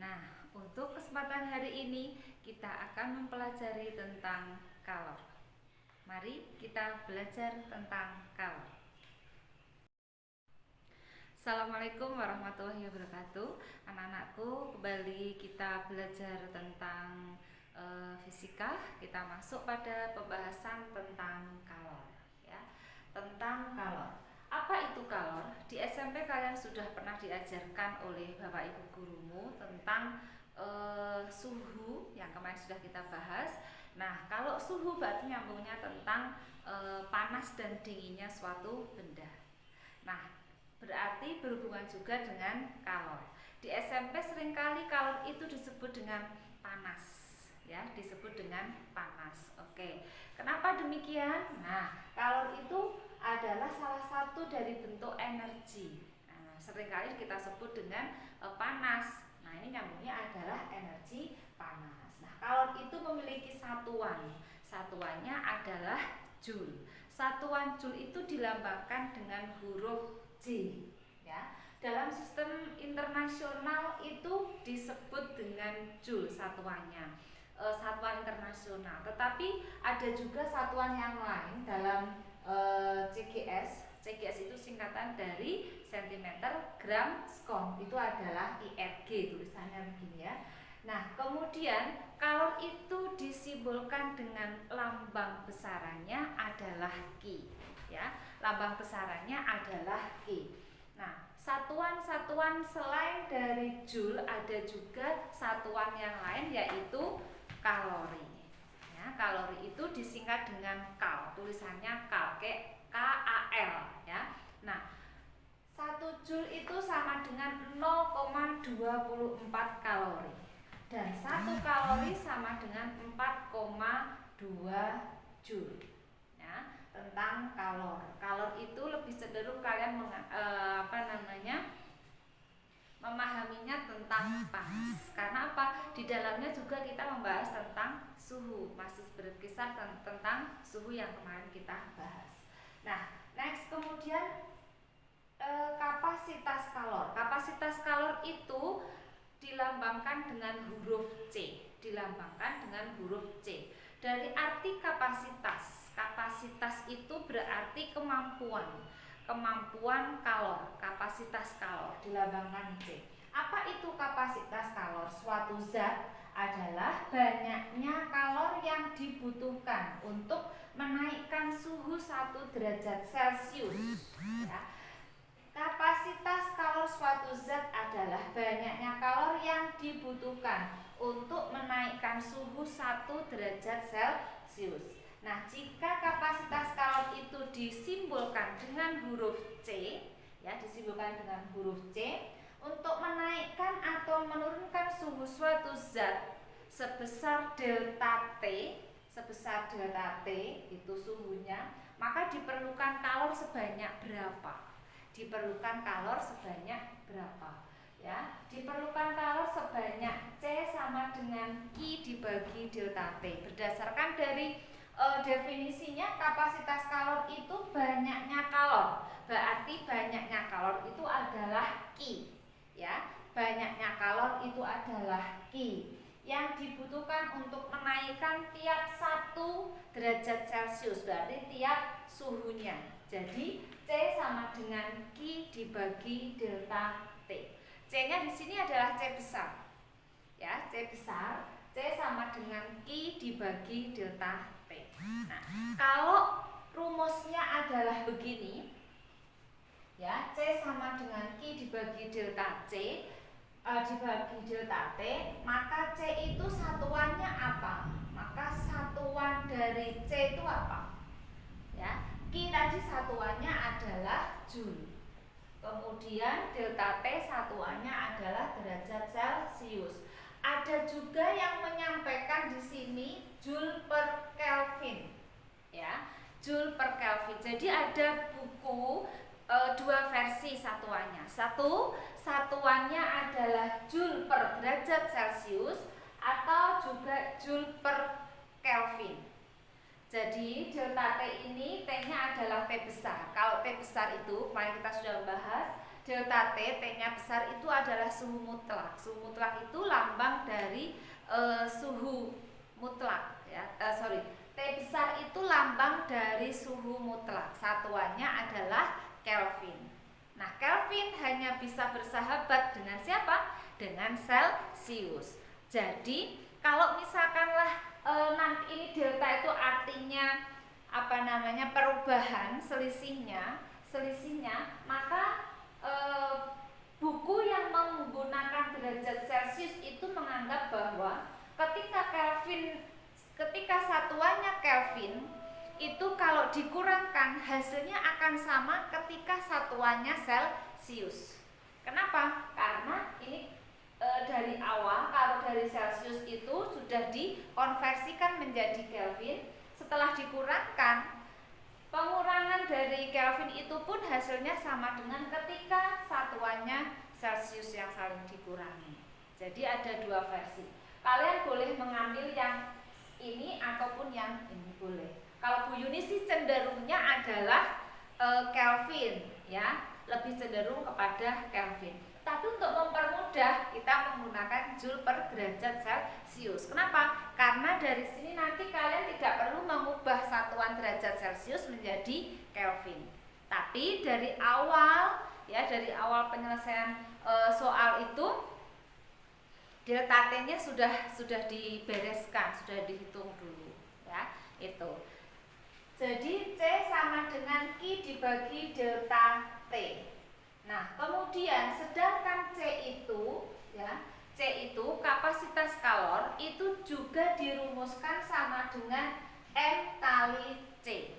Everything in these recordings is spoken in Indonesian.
Nah, untuk kesempatan hari ini kita akan mempelajari tentang kalor. Mari kita belajar tentang kalor. Assalamualaikum warahmatullahi wabarakatuh. Anak-anakku, kembali kita belajar tentang fisika. Kita masuk pada pembahasan tentang kalor, ya. Tentang kalor. Apa itu kalor? Di SMP kalian sudah pernah diajarkan oleh Bapak Ibu gurumu tentang suhu yang kemarin sudah kita bahas. Nah, kalau suhu berarti nyambungnya tentang panas dan dinginnya suatu benda. Nah, berarti berhubungan juga dengan kalor. Di SMP seringkali kalor itu disebut dengan panas, ya, disebut dengan panas. Oke, kenapa demikian? Nah, kalor itu adalah salah satu dari bentuk energi. Nah, seringkali kita sebut dengan panas. Nah, ini nyambungnya adalah energi panas. Nah, kalor itu memiliki satuan. Satuannya adalah joule. Satuan joule itu dilambangkan dengan huruf J, ya. Dalam sistem internasional itu disebut dengan joule satuannya, satuan internasional. Tetapi ada juga satuan yang lain dalam CGS. CGS itu singkatan dari centimeter, gram, skon. Itu adalah IRG tulisannya begini, ya. Nah, kemudian kalor itu disimbolkan dengan lambang besarannya adalah Ki, ya. Lambang besarannya adalah Ki. Nah, satuan-satuan selain dari joule ada juga satuan yang lain yaitu kalori. Ya, kalori itu disingkat dengan kal, tulisannya kal, KAL, ya. Nah, 1 joule itu sama dengan 0,24 kalori. Dan 1 kalori sama dengan 4,2 joule. Ya, tentang kalor. Kalor itu lebih cenderung kalian memahaminya tentang panas. Karena apa? Di dalamnya juga kita membahas tentang suhu, masih berkisar tentang suhu yang kemarin kita bahas. Nah, next kemudian kapasitas kalor. Kapasitas kalor itu dilambangkan dengan huruf C. Dilambangkan dengan huruf C. Dari arti kapasitas. Kapasitas itu berarti kemampuan. Kemampuan kalor, kapasitas kalor dilambangkan C. Apa itu kapasitas kalor? Suatu zat adalah banyaknya kalor yang dibutuhkan untuk menaikkan suhu 1 derajat Celcius, ya. Kapasitas kalor suatu zat adalah banyaknya kalor yang dibutuhkan untuk menaikkan suhu 1 derajat Celcius. Nah, jika kapasitas kalor itu disimbolkan dengan huruf C, ya, disimbolkan dengan huruf C, untuk menaikkan atau menurunkan suhu suatu zat sebesar delta T, itu suhunya, maka diperlukan kalor sebanyak berapa? Diperlukan kalor sebanyak berapa, ya? Diperlukan kalor sebanyak C sama dengan I dibagi delta T. Berdasarkan dari definisinya, kapasitas kalor itu banyaknya kalor. Berarti banyaknya kalor itu adalah Q, ya. Banyaknya kalor itu adalah Q yang dibutuhkan untuk menaikkan tiap 1 derajat Celcius, berarti tiap suhunya. Jadi C sama dengan Q dibagi delta T. C-nya di sini adalah C besar. Ya, C besar. C sama dengan Q dibagi delta T. Nah, kalau rumusnya adalah begini, ya, C sama dengan Q dibagi delta C dibagi delta T, maka C itu satuannya apa? Maka satuan dari C itu apa? Ya, Q tadi satuannya adalah joule. Kemudian delta T satuannya adalah derajat Celcius. Ada juga yang menyampaikan di sini joule per Kelvin, ya, joule per Kelvin. Jadi ada buku dua versi satuannya. Satu, satuannya adalah joule per derajat Celcius atau juga joule per Kelvin. Jadi delta T ini T-nya adalah T besar. Kalau T besar itu kemarin kita sudah membahas delta T, T-nya besar itu adalah suhu mutlak. Suhu mutlak itu lambang dari suhu mutlak ya. T besar itu lambang dari suhu mutlak. Satuannya adalah Kelvin. Nah, Kelvin hanya bisa bersahabat dengan siapa? Dengan Celsius. Jadi, kalau misalkanlah nanti ini delta itu artinya perubahan selisihnya, maka buku yang menggunakan derajat Celcius itu menganggap bahwa ketika satuannya Kelvin itu kalau dikurangkan hasilnya akan sama ketika satuannya Celsius. Kenapa? Karena ini dari awal kalau dari Celsius itu sudah dikonversikan menjadi Kelvin, setelah dikurangkan, pengurangan dari Kelvin itu pun hasilnya sama dengan ketika satuannya Celsius yang saling dikurangi. Jadi ada dua versi. Kalian boleh mengambil yang ini ataupun yang ini boleh. Kalau Bu Yuni sih cenderungnya adalah Kelvin ya, lebih cenderung kepada Kelvin. Tapi untuk mempermudah kita menggunakan Joule per derajat Celcius. Kenapa? Karena dari sini nanti kalian tidak perlu mengubah satuan derajat Celcius menjadi Kelvin. Tapi dari awal ya, dari awal penyelesaian soal itu delta T-nya sudah dibereskan, sudah dihitung dulu ya, itu. Jadi C sama dengan Q dibagi delta T. Nah, kemudian sedangkan C itu kapasitas kalor itu juga dirumuskan sama dengan M kali C.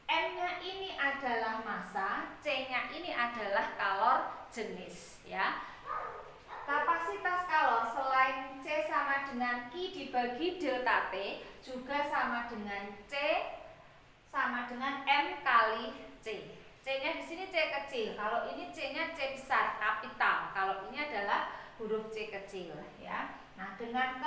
M-nya ini adalah massa, C-nya ini adalah kalor jenis ya. Kapasitas kalor selain C sama dengan Q dibagi delta T juga sama dengan C sama dengan M kali C. C-nya di sini C kecil. Kalau ini C-nya C besar, kapital. Kalau ini adalah huruf C kecil ya. Nah, dengan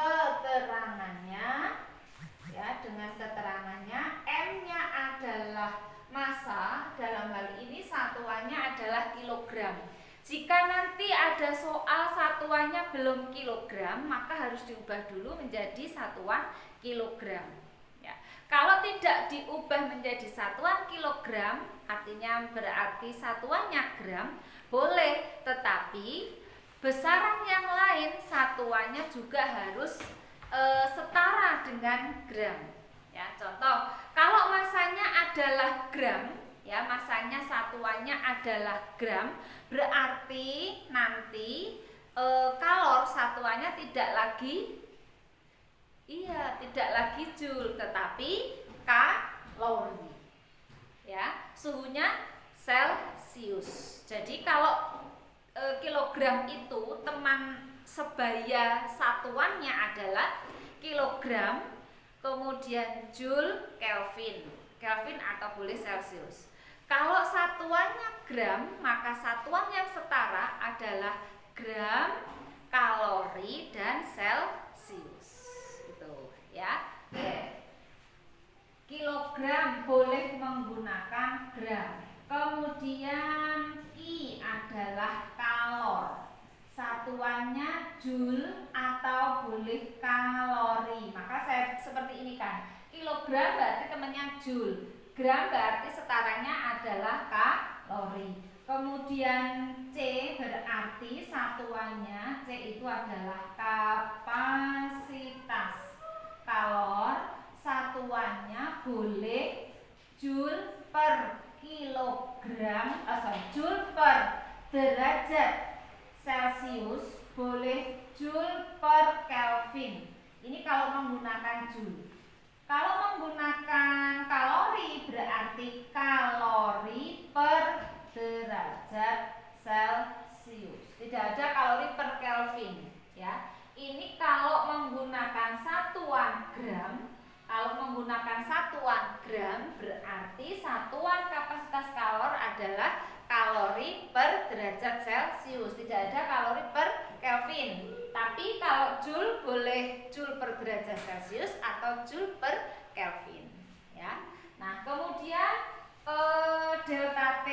keterangannya M-nya adalah massa, dalam hal ini satuannya adalah kilogram. Jika nanti ada soal satuannya belum kilogram, maka harus diubah dulu menjadi satuan kilogram. Ya. Kalau tidak diubah menjadi satuan kilogram, artinya berarti satuannya gram, boleh, tetapi besaran yang lain satuannya juga harus setara dengan gram. Ya, contoh, kalau masanya adalah gram, ya masanya satuannya adalah gram, berarti nanti kalor satuannya tidak lagi joule, tetapi kalori. Ya, suhunya Celsius. Jadi kalau kilogram itu teman sebaya satuannya adalah kilogram, kemudian joule, Kelvin atau boleh Celsius. Kalau satuannya gram, maka satuan yang setara adalah gram, kalori, dan Celsius. Itu ya. Oke. Kilogram boleh menggunakan gram. Kemudian Ki adalah kalor. Satuannya joule atau boleh kalori. Maka saya seperti ini kan. Kilogram berarti temannya joule. Gram berarti setaranya adalah kalori. Kemudian C berarti satuannya C itu adalah kapasitas kalor. Satuannya boleh joule per kilogram, joule per derajat Celcius, boleh joule per Kelvin. Ini kalau menggunakan joule. Kalau menggunakan kalori berarti kalori per derajat Celcius. Tidak ada kalori per Kelvin ya. Ini kalau menggunakan satuan gram. Kalau menggunakan satuan gram berarti satuan kapasitas kalor adalah kalori per derajat Celcius. Tidak ada kalori per Kelvin. Tapi kalau joule boleh joule per derajat Celcius atau joule per Kelvin ya. Nah, kemudian delta T.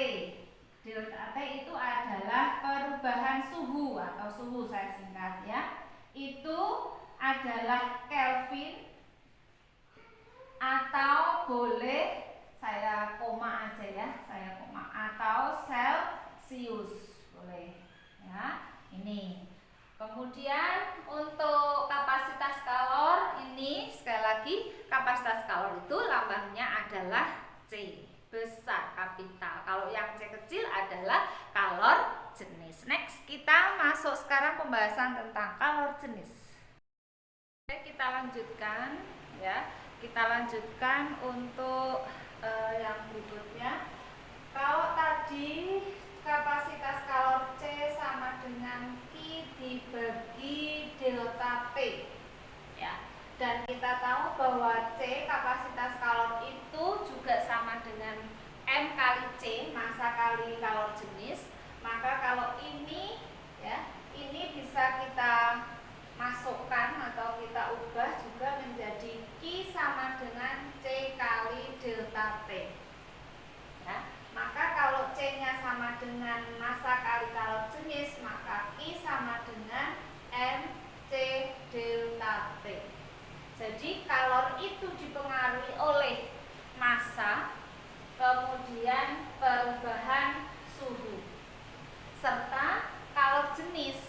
Delta T itu adalah perubahan suhu atau suhu saya singkat ya. Itu adalah Kelvin atau boleh saya koma aja ya, saya koma atau Celsius boleh ya. Ini. Kemudian untuk kapasitas kalor ini sekali lagi kapasitas kalor itu lambangnya adalah C besar kapital. Kalau yang C kecil adalah kalor jenis. Next kita masuk sekarang pembahasan tentang kalor jenis. Oke, kita lanjutkan ya. Kita lanjutkan untuk yang berikutnya. Kalau tadi kapasitas kalor C sama dengan Q dibagi delta T ya. Dan kita tahu bahwa C kapasitas kalor itu juga sama dengan M kali C massa kali kalor jenis. Maka kalau ini ya, ini bisa kita masukkan atau kita ubah juga menjadi Q sama dengan C kali delta T ya. Maka kalau C-nya sama dengan massa kali kalor jenis, maka Q sama dengan MC delta T. Jadi kalor itu dipengaruhi oleh massa, kemudian perubahan suhu, serta kalor jenis.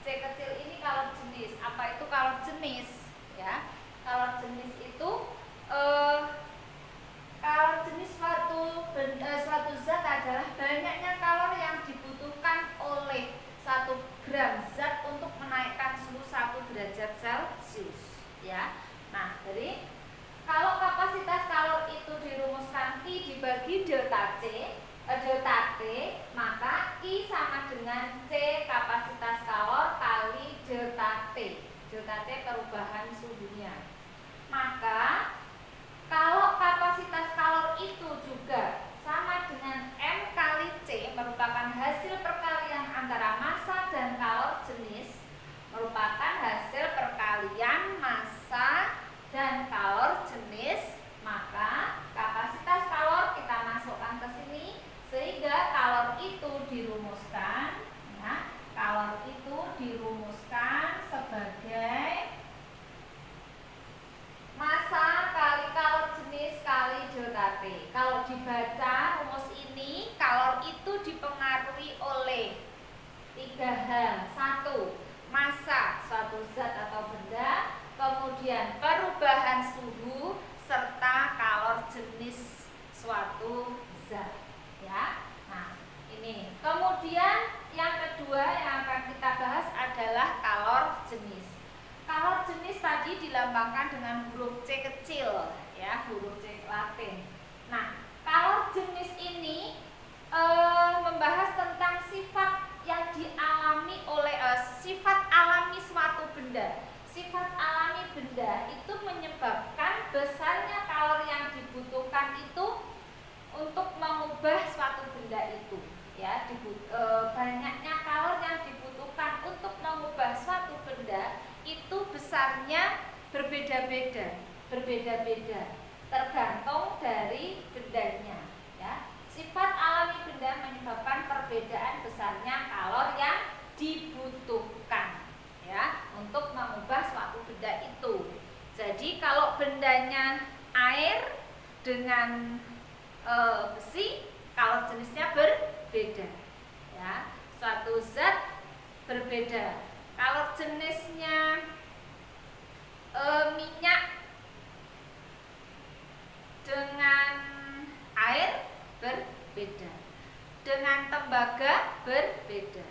C kecil ini kalor jenis. Apa itu kalor jenis? Ya, kalor jenis itu kalor jenis suatu zat adalah banyaknya kalor yang dibutuhkan oleh 1 gram zat untuk menaikkan suhu 1 derajat Celcius. Ya, nah jadi kalau kapasitas kalor itu dirumuskan Q dibagi delta T, maka Q sama dengan C kapasitas kalor kali delta T. Delta T perubahan suhunya. Maka kalau kapasitas kalor itu juga sama dengan M kali C merupakan hasil perkalian antara massa dan kalor jenis, merupakan hasil perkalian massa dan kalor jenis, maka kapasitas kalor kita masukkan ke sini sehingga kalor itu dirumuskan ya, kalor itu dirumuskan sebagai massa kali kalor jenis kali delta T. Kalau dibaca rumus ini, kalor itu dipengaruhi oleh 3 hal. 1. Massa suatu zat atau benda, kemudian perubahan suhu, serta kalor jenis suatu zat. Ya. Nah, ini. Kemudian yang kedua yang akan kita bahas adalah kalor jenis. Kalor jenis tadi dilambangkan dengan huruf C kecil ya, huruf C Latin. Nah, kalor jenis ini membahas tentang sifat yang dialami oleh sifat alami suatu benda. Sifat alami benda itu menyebabkan besarnya kalor yang dibutuhkan itu untuk mengubah suatu benda itu ya. Banyaknya kalor yang dibutuhkan untuk mengubah suatu benda itu besarnya berbeda-beda tergantung dari bendanya ya. Sifat alami benda menyebabkan perbedaan besarnya kalor yang dibutuhkan ya untuk mengubah suatu benda itu. Jadi kalau bendanya air dengan besi, kalor jenisnya berbeda ya. Suatu zat berbeda. Kalau jenisnya minyak dengan air berbeda, dengan tembaga berbeda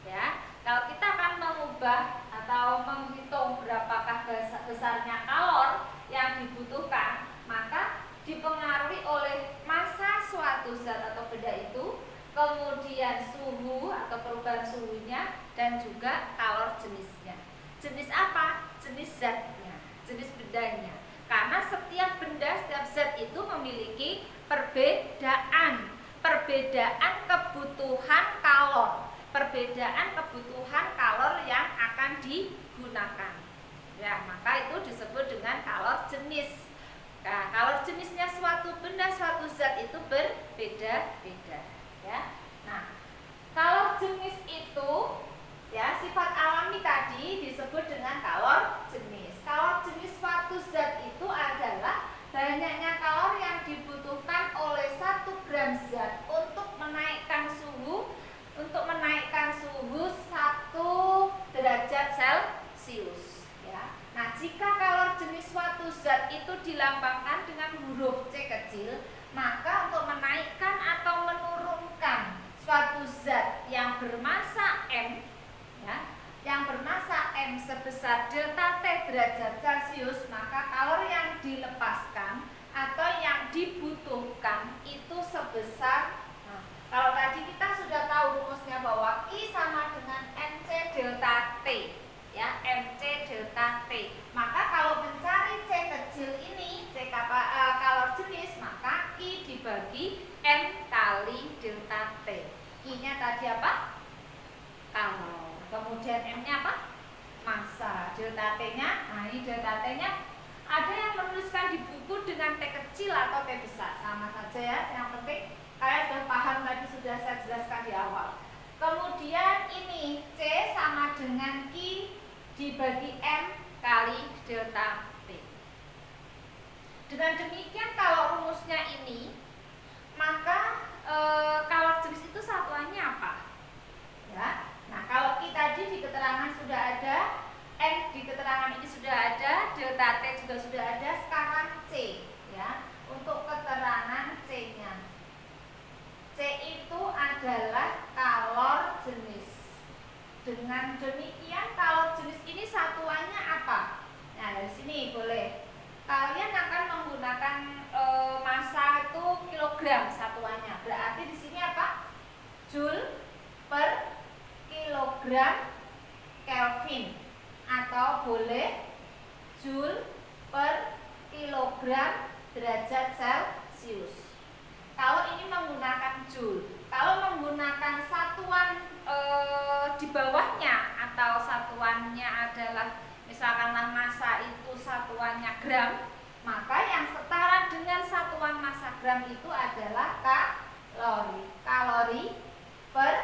ya. Kalau kita akan mengubah atau menghitung berapakah besarnya kalor yang dibutuhkan, maka dipengaruhi oleh massa suatu zat atau benda itu, kemudian suhu atau perubahan suhunya, dan juga kalor jenisnya. Jenis apa? Jenis zatnya, jenis bendanya. Karena setiap benda, setiap zat itu memiliki perbedaan kebutuhan kalor, yang akan digunakan. Ya, maka itu disebut dengan kalor jenis. Nah, kalor jenisnya suatu benda, suatu zat itu berbeda-beda ya. Nah, kalor jenis itu ya sifat alami tadi disebut dengan kalor jenis. Kalor jenis suatu zat itu adalah banyaknya kalor yang dibutuhkan oleh 1 gram zat untuk menaikkan suhu 1 derajat Celcius ya. Nah, jika kalor jenis suatu zat itu dilambangkan dengan huruf C kecil, maka untuk menaikkan atau menurunkan suatu zat yang bermassa M ya, yang bermassa M sebesar delta T derajat Celcius, maka kalor yang dilepaskan atau yang dibutuhkan itu sebesar, nah, kalau tadi kita sudah tahu rumusnya bahwa I sama dengan MC delta T ya, MC delta T. Maka kalau mencari C kecil ini, kalor jenis, maka I dibagi M kali delta T. I-nya tadi apa? Kalor. Kemudian M-nya apa? Massa. Delta T-nya, nah ini delta T-nya ada yang menuliskan di buku dengan T kecil atau T besar, sama saja ya. Yang penting kalian sudah paham, tadi sudah saya jelaskan di awal. Kemudian ini C sama dengan Q dibagi M kali delta T. Dengan demikian kalau rumusnya ini, maka kalor jenis itu satuannya apa? Ya. Nah, kalau Q tadi di keterangan sudah ada, M di keterangan ini sudah ada, delta T juga sudah ada, sekarang C ya. Untuk keterangan C-nya. C itu adalah kalor jenis. Dengan demikian kalor jenis ini satuannya apa? Nah, dari sini boleh. Kalian akan menggunakan massa itu kilogram satuannya. Berarti di sini apa? Joule per kilogram Kelvin, atau boleh Joule per kilogram derajat Celcius. Kalau ini menggunakan Joule, kalau menggunakan satuan di bawahnya atau satuannya adalah misalkanlah massa itu satuannya gram, maka yang setara dengan satuan massa gram itu adalah kalori. Kalori per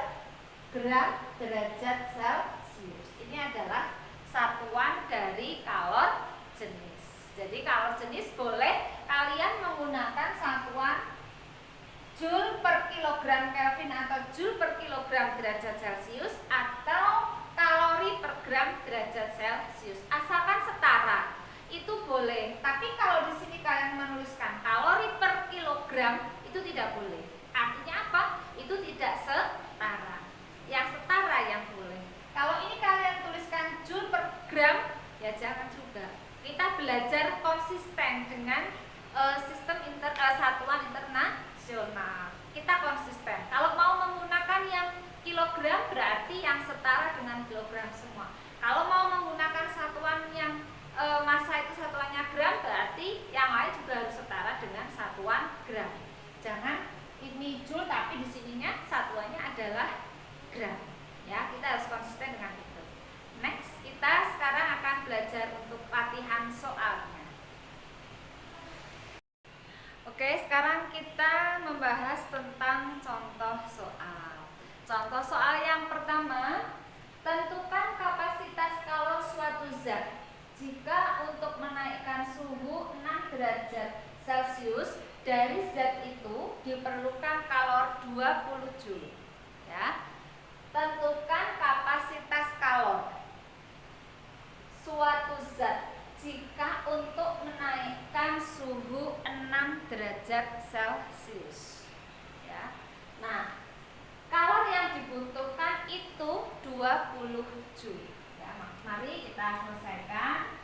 gram derajat Celcius. Ini adalah satuan dari kalor jenis. Jadi kalor jenis boleh kalian menggunakan satuan Joule per kilogram Kelvin atau Joule per kilogram derajat Celcius atau kalori per gram derajat Celcius. Asalkan setara itu boleh. Tapi kalau di sini kalian menuliskan kalori per kilogram itu tidak boleh. Artinya apa? Itu tidak setara. Yang setara yang boleh. Kalau ini kalian tuliskan Joule per gram, ya jangan juga. Kita belajar konsisten dengan sistem satuan internasional. Kita konsisten. Kalau mau menggunakan yang kilogram berarti yang setara dengan kilogram semua. Kalau mau menggunakan satuan yang massa itu satuannya gram, berarti yang lain juga harus setara dengan satuan gram. Jangan ini joule tapi di sininya satuannya adalah gram. Ya, kita harus konsisten dengan itu. Next, kita sekarang akan belajar untuk latihan soalnya. Oke, sekarang kita membahas tentang contoh soal. Contoh soal yang pertama, tentukan kapasitas kalor suatu zat jika untuk menaikkan suhu 6 derajat Celcius dari zat itu diperlukan kalor 20 Joule. Ya. Tentukan kapasitas kalor suatu zat jika untuk menaikkan suhu 6 derajat Celcius. Ya. Nah, kalor yang dibutuhkan itu 20 Joule. Ya, mari kita selesaikan.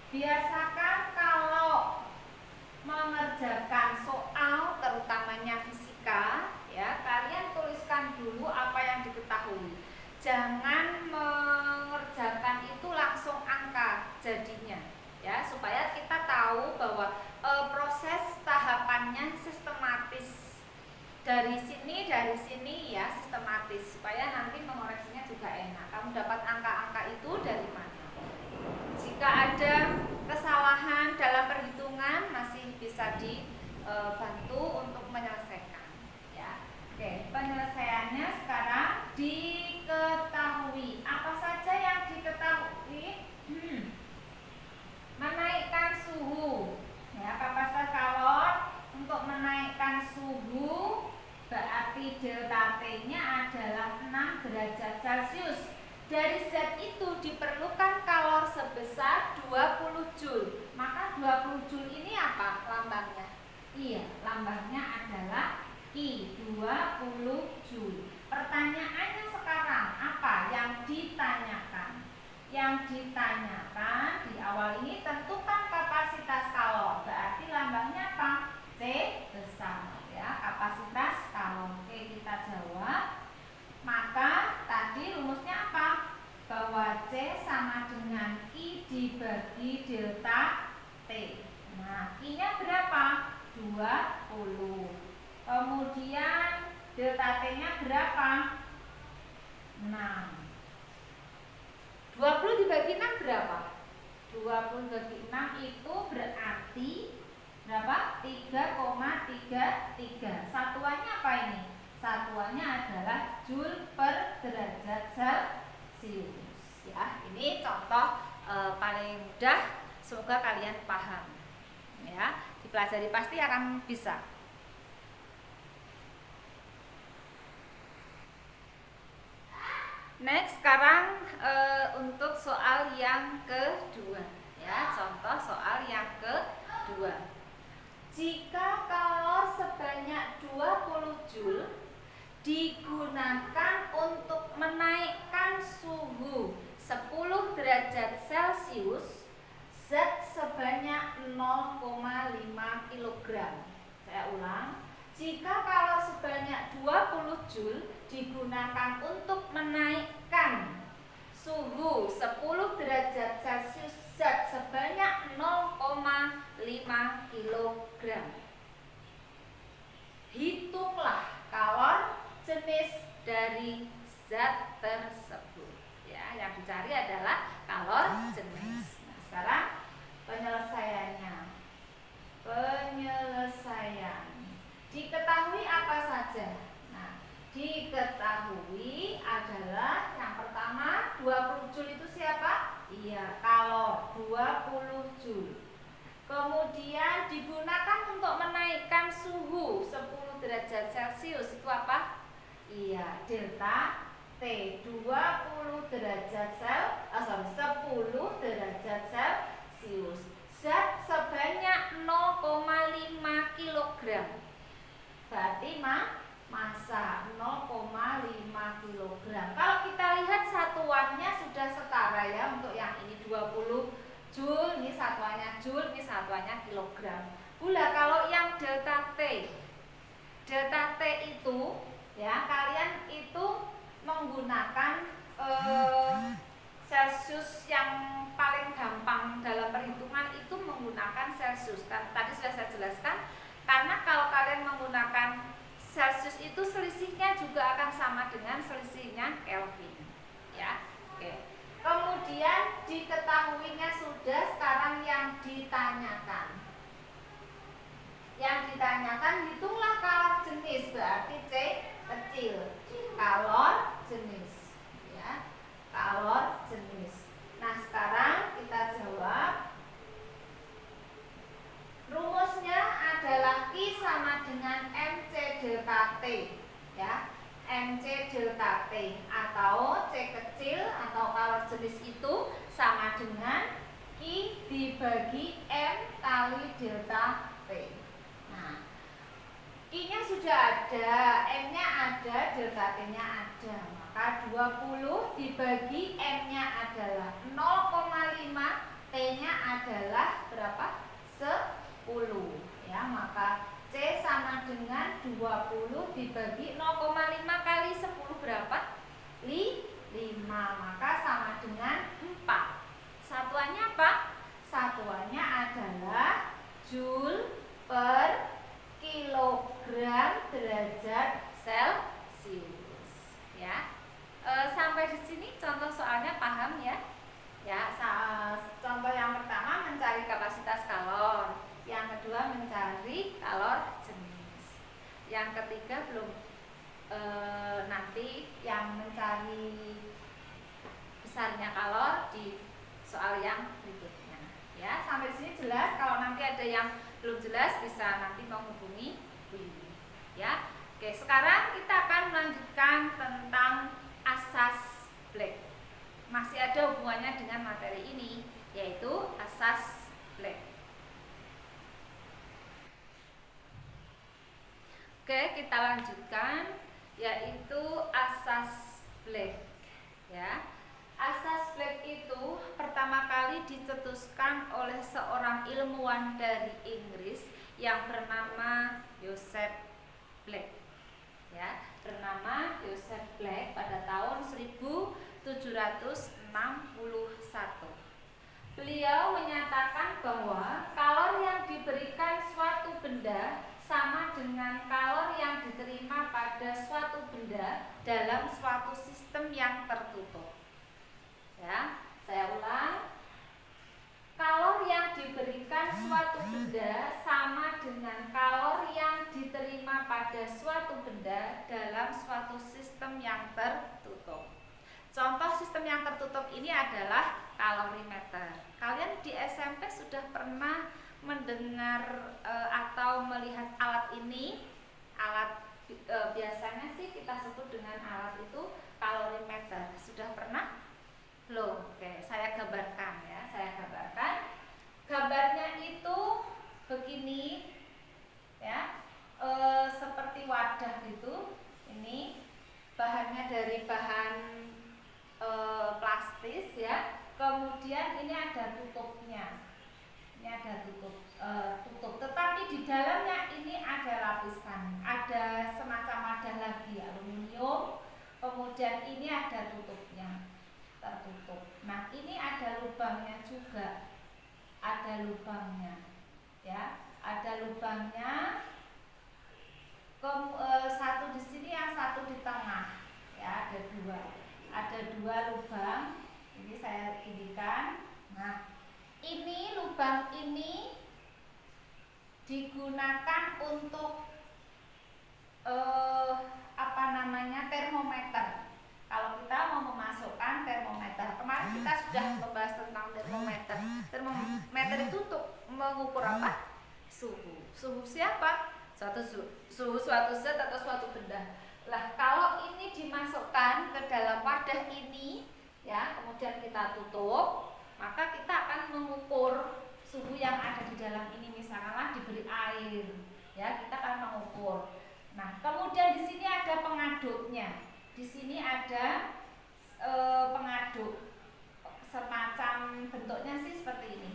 Biasakan kalau mengerjakan soal terutamanya fisika, ya, kalian tuliskan dulu apa yang diketahui. Jangan mengerjakan itu langsung angka jadinya, ya, supaya kita tahu bahwa proses tahapannya sistematis. Dari sini ya sistematis, supaya nanti mengoreksinya juga enak. Kamu dapat angka-angka itu dari mana? Jika ada kesalahan dalam perhitungan masih bisa dibantu untuk menyelesaikan, ya. Oke, penyelesaian Joule. Maka 20 Joule ini apa lambangnya? Iya, lambangnya adalah I, 20 Joule. Pertanyaannya sekarang, apa yang ditanyakan? Yang ditanyakan di awal ini tentukan kapasitas kalor. Berarti lambangnya apa? C besar, ya, kapasitas kalor. Oke, kita jawab. Maka tadi rumusnya apa? Bahwa C sama dengan I dibagi delta T. Nah, I-nya berapa? 20. Kemudian delta T-nya berapa? 6. 20 dibagi 6 berapa? 20 dibagi 6 itu berarti berapa? 3,33. Satuannya apa ini? Satuannya adalah Joule per derajat Celcius. Ya, ini contoh paling mudah. Semoga kalian paham. Ya, dipelajari pasti akan bisa. Next, sekarang untuk soal yang kedua, ya, contoh soal yang kedua. Jika kalor sebanyak 20 Joule digunakan untuk menaikkan suhu 10 derajat Celcius, zat sebanyak 0,5 kg. Saya ulang. Jika kalor sebanyak 20 Joule digunakan untuk menaikkan suhu 10 derajat Celcius, zat sebanyak 0,5 kg. Hitunglah kalor jenis dari zat tersebut. Ya, yang dicari adalah kalor jenis. Nah, sekarang penyelesaiannya. Diketahui apa saja? Nah, diketahui adalah yang pertama 20 Joule itu siapa? Iya, kalor 20 Joule. Kemudian digunakan untuk menaikkan suhu 10 derajat Celcius itu apa? Iya, delta T 20 derajat 10 derajat Celcius. Zat sebanyak 0,5 kg. Berarti massa 0,5 kg. Kalau kita lihat satuannya sudah setara ya, untuk yang ini 20 Joule, ini satuannya Joule, ini satuannya kilogram. Pula kalau yang delta T itu ya, kalian itu menggunakan Celsius. Yang paling gampang dalam perhitungan itu menggunakan Celsius. Kan tadi sudah saya jelaskan, karena kalau kalian menggunakan Celsius itu selisihnya juga akan sama dengan selisihnya Kelvin. Ya, oke. Kemudian diketahuinya sudah, sekarang yang ditanyakan. Yang ditanyakan, hitunglah kalor jenis, berarti C kecil. Kalor jenis, ya. Kalor jenis. Nah, sekarang kita jawab. Rumusnya adalah I sama dengan MC delta T, ya. MC delta T atau C kecil atau kalor jenis itu sama dengan I dibagi M kali delta T. Nah, I-nya sudah ada, M-nya ada, delta T-nya ada. Maka 20 dibagi M-nya adalah 0,5, T-nya adalah berapa? 10. Ya, maka C sama dengan 20 dibagi 0,5 kali 10 berapa? 5. Maka sama dengan 4. Satuannya apa? Satuannya adalah Joule per kilogram derajat Celcius. Ya. Sampai di sini contoh soalnya paham ya? Ya, contoh yang pertama mencari kapasitas kalor, yang kedua mencari kalor jenis, yang ketiga belum nanti yang mencari besarnya kalor di soal yang berikutnya. Ya, sampai di sini jelas. Kalau nanti ada yang belum jelas bisa nanti menghubungi Wiwi. Ya, oke. Sekarang kita akan melanjutkan tentang asas Black. Masih ada hubungannya dengan materi ini, yaitu asas Oke, kita lanjutkan, yaitu asas Black. Ya, asas Black itu pertama kali dicetuskan oleh seorang ilmuwan dari Inggris yang bernama Joseph Black. Ya, bernama Joseph Black pada tahun 1761. Beliau menyatakan bahwa kalor yang diberikan suatu benda sama dengan kalor yang diterima pada suatu benda dalam suatu sistem yang tertutup. Ya, saya ulang. Kalor yang diberikan suatu benda sama dengan kalor yang diterima pada suatu benda dalam suatu sistem yang tertutup. Contoh sistem yang tertutup ini adalah kalorimeter. Kalian di SMP sudah pernah mendengar atau melihat alat ini? Alat biasanya sih kita sebut dengan alat itu kalorimeter. Sudah pernah? Belum. Oke, saya gambarkan ya. Saya gambarkan. Gambarnya itu begini ya. Seperti wadah gitu. Ini bahannya dari bahan plastis ya, kemudian ini ada tutupnya, ini ada tutup, tetapi di dalamnya ini ada lapisan, ada semacam wadah lagi aluminium, kemudian ini ada tutupnya, tertutup. Nah, ini ada lubangnya juga, ada lubangnya ya, ada lubangnya. Satu di sini, yang satu di tengah ya, ada dua lubang. Ini saya indikan. Nah, ini lubang ini digunakan untuk termometer. Kalau kita mau memasukkan termometer, kemarin kita sudah membahas tentang termometer. Termometer itu untuk mengukur apa? Suhu. Suhu siapa? Suhu suatu zat atau suatu benda. Lah, kalau ini dimasukkan ke dalam wadah ini ya, kemudian kita tutup, maka kita akan mengukur suhu yang ada di dalam ini. Misalnya diberi air ya, kita akan mengukur. Nah, kemudian di sini ada pengaduknya. Di sini ada pengaduk, semacam bentuknya sih seperti ini.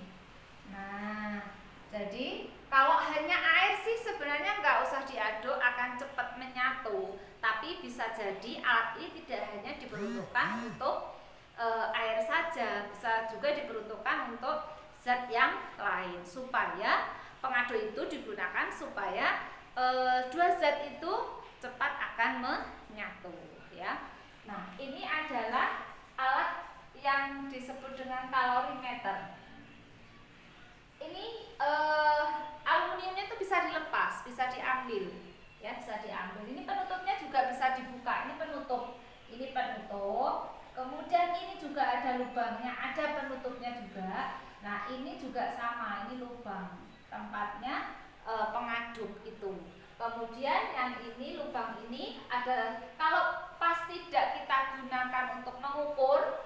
Nah, jadi kalau hanya air sih sebenarnya nggak usah diaduk, akan cepat menyatu. Tapi bisa jadi alat ini tidak hanya diperuntukkan untuk air saja, bisa juga diperuntukkan untuk zat yang lain, supaya pengaduk itu digunakan supaya dua zat itu cepat akan menyatu ya. Nah, ini adalah alat yang disebut dengan kalorimeter. Ini aluminiumnya itu bisa dilepas, bisa diambil ya, bisa diambil. Ini penutupnya juga bisa dibuka. Ini penutup, kemudian ini juga ada lubangnya, ada penutupnya juga. Nah, ini juga sama, ini lubang tempatnya pengaduk itu. Kemudian yang ini, lubang ini ada, kalau pas tidak kita gunakan untuk mengukur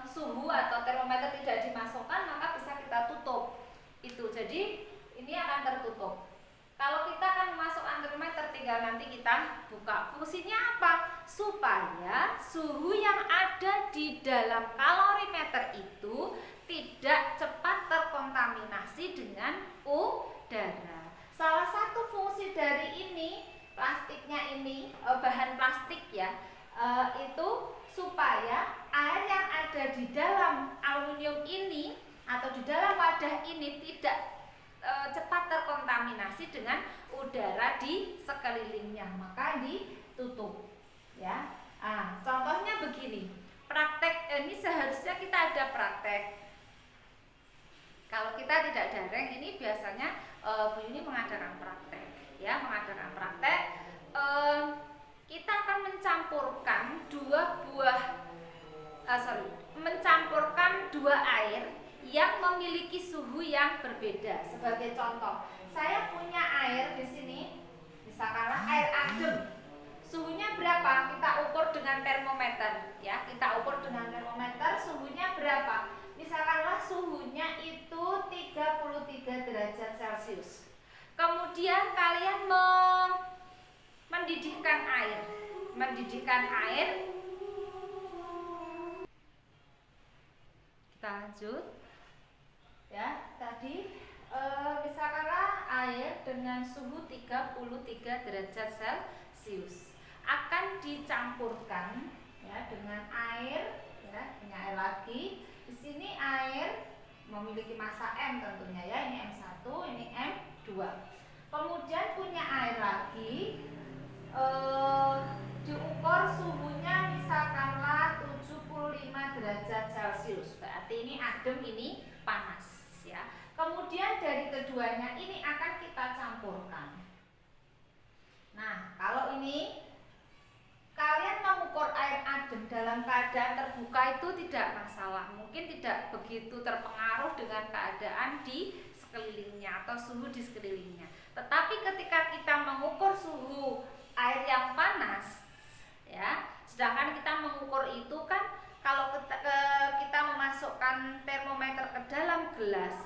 suhu atau termometer tidak dimasukkan, maka bisa kita tutup itu. Jadi ini akan tertutup. Kalau kita akan memasukkan termometer, tinggal nanti kita buka. Fungsinya apa? Supaya suhu yang ada di dalam kalorimeter itu tidak cepat terkontaminasi dengan udara. Salah satu fungsi dari ini, plastiknya ini, bahan plastik ya, itu supaya air yang ada di dalam aluminium ini atau di dalam wadah ini tidak cepat terkontaminasi dengan udara di sekelilingnya, maka ditutup ya. Contohnya begini, praktek ini seharusnya kita ada praktek. Kalau kita tidak daring, ini biasanya Bu Yuni mengadakan praktek ya, mengadakan praktek. Kita akan mencampurkan mencampurkan dua air yang memiliki suhu yang berbeda. Sebagai contoh, saya punya air di sini, misalkan air adem. Suhunya berapa? Kita ukur dengan termometer ya. Kita ukur dengan termometer, suhunya berapa? Misalkanlah suhunya itu 33 derajat Celcius. Kemudian kalian mendidihkan air. Mendidihkan air. Kita lanjut. Ya, tadi misalkanlah air dengan suhu 33 derajat Celcius akan dicampurkan ya dengan air, ya, ini air lagi. Di sini air memiliki massa M tentunya ya, ini M1, ini M2. Kemudian punya air lagi, diukur suhunya misalkanlah 75 derajat Celcius. Berarti ini adem, ini panas ya. Kemudian dari keduanya ini akan kita campurkan. Nah, kalau ini kalian mengukur air adem dalam keadaan terbuka itu tidak masalah. Mungkin tidak begitu terpengaruh dengan keadaan di sekelilingnya atau suhu di sekelilingnya. Tetapi ketika kita mengukur suhu air yang panas, ya, sedangkan kita mengukur itu kan kalau kita memasukkan termometer ke dalam gelas,